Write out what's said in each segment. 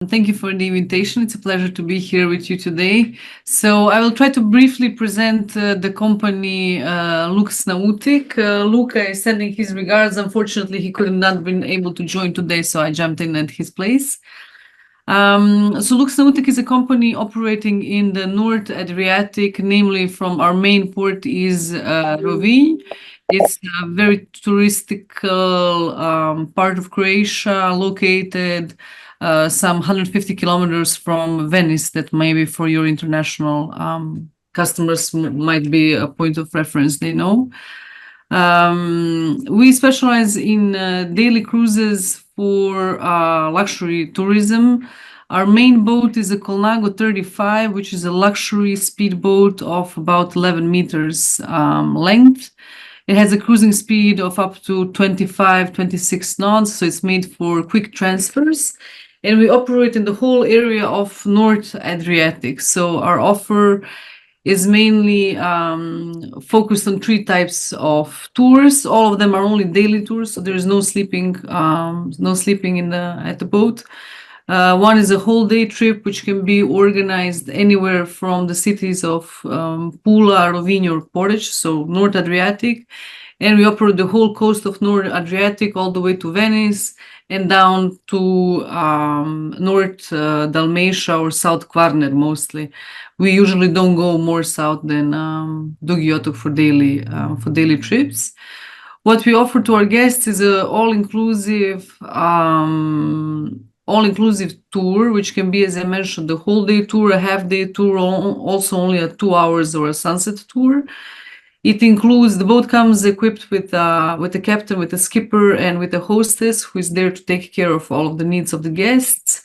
Thank you for the invitation. It's a pleasure to be here with you today. So I will try to briefly present the company Lux Nautic. Luca is sending his regards. Unfortunately, he could not been able to join today, so I jumped in at his place. So Lux Nautic is a company operating in the North Adriatic, namely from our main port is Rovinj. It's a very touristical part of Croatia, located some 150 kilometers from Venice. That maybe for your international customers might be a point of reference they know. We specialize in daily cruises for luxury tourism. Our main boat is a Colnago 35, which is a luxury speedboat of about 11 meters length. It has a cruising speed of up to 25, 26 knots, so it's made for quick transfers. And we operate in the whole area of North Adriatic. So our offer is mainly focused on 3 types of tours. All of them are only daily tours, so there is no sleeping at the boat. One is a whole day trip, which can be organized anywhere from the cities of Pula, Rovinj, or Porridge, so North Adriatic. And we operate the whole coast of North Adriatic all the way to Venice and down to North Dalmatia or South Kvarner mostly. We usually don't go more south than Dugi Otok for daily trips. What we offer to our guests is a all-inclusive tour, which can be, as I mentioned, the whole day tour, a half-day tour, also only a 2 hours or a sunset tour. It includes, the boat comes equipped with a captain, with a skipper, and with a hostess who is there to take care of all of the needs of the guests.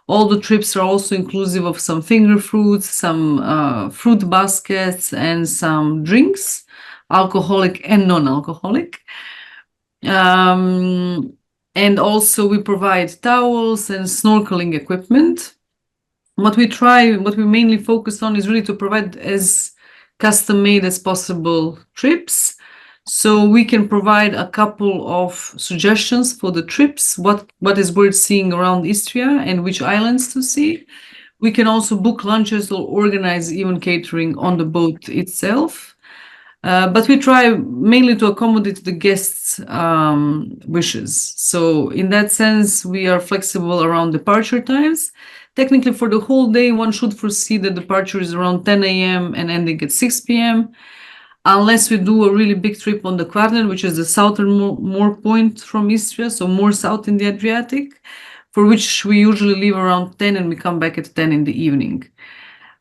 All the trips are also inclusive of some finger fruits, some fruit baskets, and some drinks, alcoholic and non-alcoholic. And also we provide towels and snorkeling equipment. What we mainly focus on is really to provide as custom-made as possible trips. So we can provide a couple of suggestions for the trips, what is worth seeing around Istria and which islands to see. We can also book lunches or organize even catering on the boat itself. But we try mainly to accommodate the guests' wishes. So in that sense, we are flexible around departure times. Technically, for the whole day, one should foresee that departure is around 10 a.m. and ending at 6 p.m. Unless we do a really big trip on the Kvarner, which is the southernmost point from Istria, so more south in the Adriatic, for which we usually leave around 10 and we come back at 10 in the evening.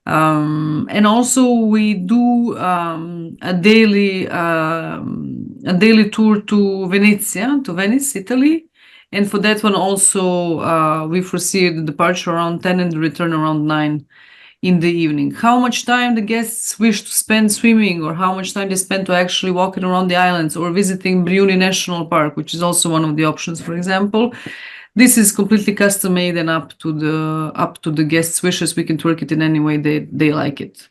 And also we do a daily tour to Venice, Italy. And for that one also we foresee the departure around 10 and the return around 9 in the evening. How much time the guests wish to spend swimming, or how much time they spend to actually walking around the islands or visiting Briuni National Park, which is also one of the options, for example. This is completely custom made and up to the guests' wishes. We can twerk it in any way they like it.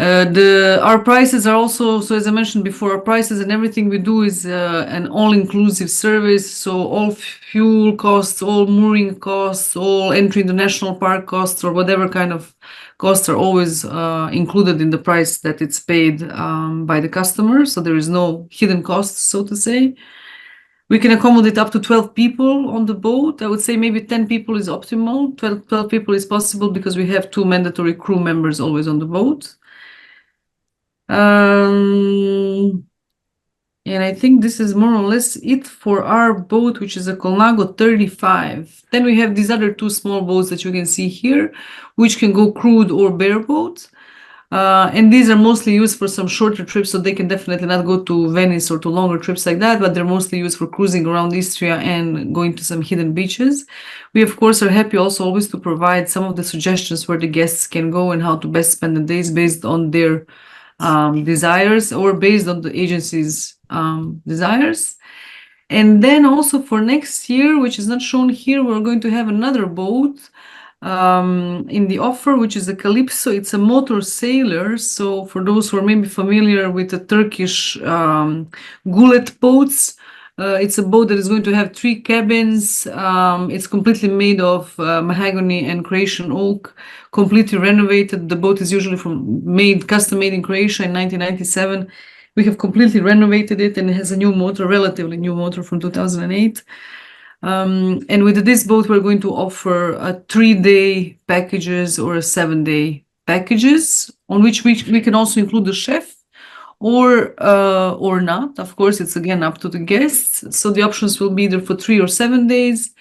Our prices are also, so as I mentioned before, our prices and everything we do is an all-inclusive service. So all fuel costs, all mooring costs, all entry into national park costs, or whatever kind of costs are always included in the price that it's paid by the customer. So there is no hidden costs, so to say. We can accommodate up to 12 people on the boat. I would say maybe 10 people is optimal. 12 people is possible because we have 2 mandatory crew members always on the boat. And I think this is more or less it for our boat, which is a Colnago 35. Then we have these other 2 small boats that you can see here, which can go crewed or bareboat. And these are mostly used for some shorter trips, so they can definitely not go to Venice or to longer trips like that, but they're mostly used for cruising around Istria and going to some hidden beaches. We, of course, are happy also always to provide some of the suggestions where the guests can go and how to best spend the days based on their desires or based on the agency's desires. And then also for next year, which is not shown here, we're going to have another boat in the offer, which is a Calypso. It's a motor sailor. So for those who are maybe familiar with the Turkish gullet boats, It's a boat that is going to have 3 cabins. It's completely made of mahogany and Croatian oak, completely renovated. The boat is usually custom made in Croatia in 1997. We have completely renovated it, and it has a new motor, relatively new motor from 2008. And with this boat, we're going to offer a 3-day packages or a 7-day packages, on which we can also include the chef or not. Of course, it's again up to the guests. So the options will be either for 3 or 7 days,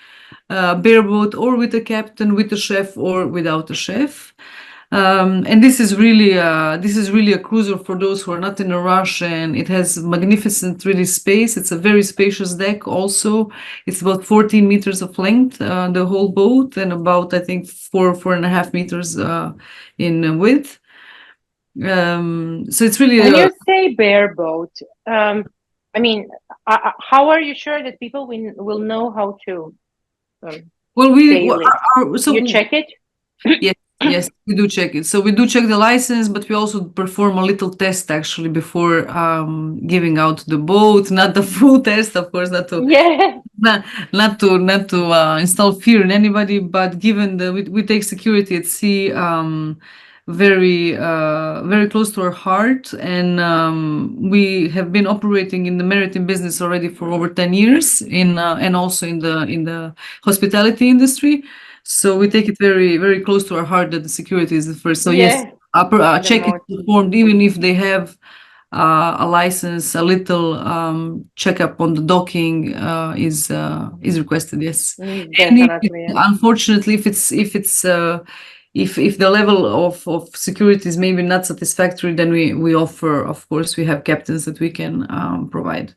bareboat, or with a captain, with a chef, or without a chef. And this is really a cruiser for those who are not in a rush, and it has magnificent really space. It's a very spacious deck also. It's about 14 meters of length, the whole boat, and about, I think, 4.5 meters in width. So it's really when you say bareboat, I mean, how are you sure that people will know how to sail it? so you check it? Yes, we do check it. So we do check the license, but we also perform a little test actually before giving out the boat. Not the full test, of course, not to Yeah. not to install fear in anybody, but given we take security at sea very very close to our heart, and we have been operating in the maritime business already for over 10 years and also in the hospitality industry. So we take it very, very close to our heart that the security is the first. So yes, check is performed even if they have a license. A little checkup on the docking is requested. Yes, definitely. Unfortunately, if the level of security is maybe not satisfactory, then we offer, of course, we have captains that we can provide.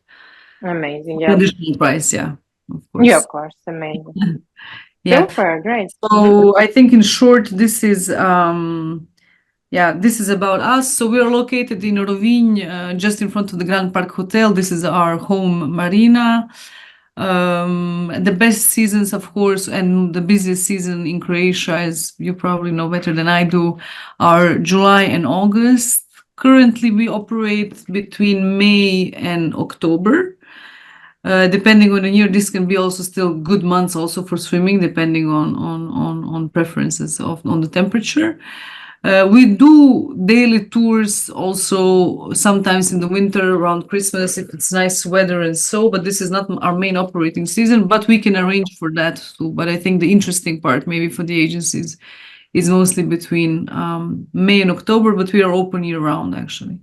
Amazing. Yeah. Additional price. Yeah. Of course. Yeah, of course. Amazing. Yeah. Super, great. So I think in short, this is about us. So we are located in Rovinj, just in front of the Grand Park Hotel. This is our home marina. The best seasons, of course, and the busiest season in Croatia, as you probably know better than I do, are July and August. Currently, we operate between May and October. Depending on the year, this can be also still good months also for swimming, depending on preferences on the temperature. We do daily tours also sometimes in the winter around Christmas if it's nice weather and so, but this is not our main operating season, but we can arrange for that too. But I think the interesting part maybe for the agencies is mostly between May and October, but we are open year round actually.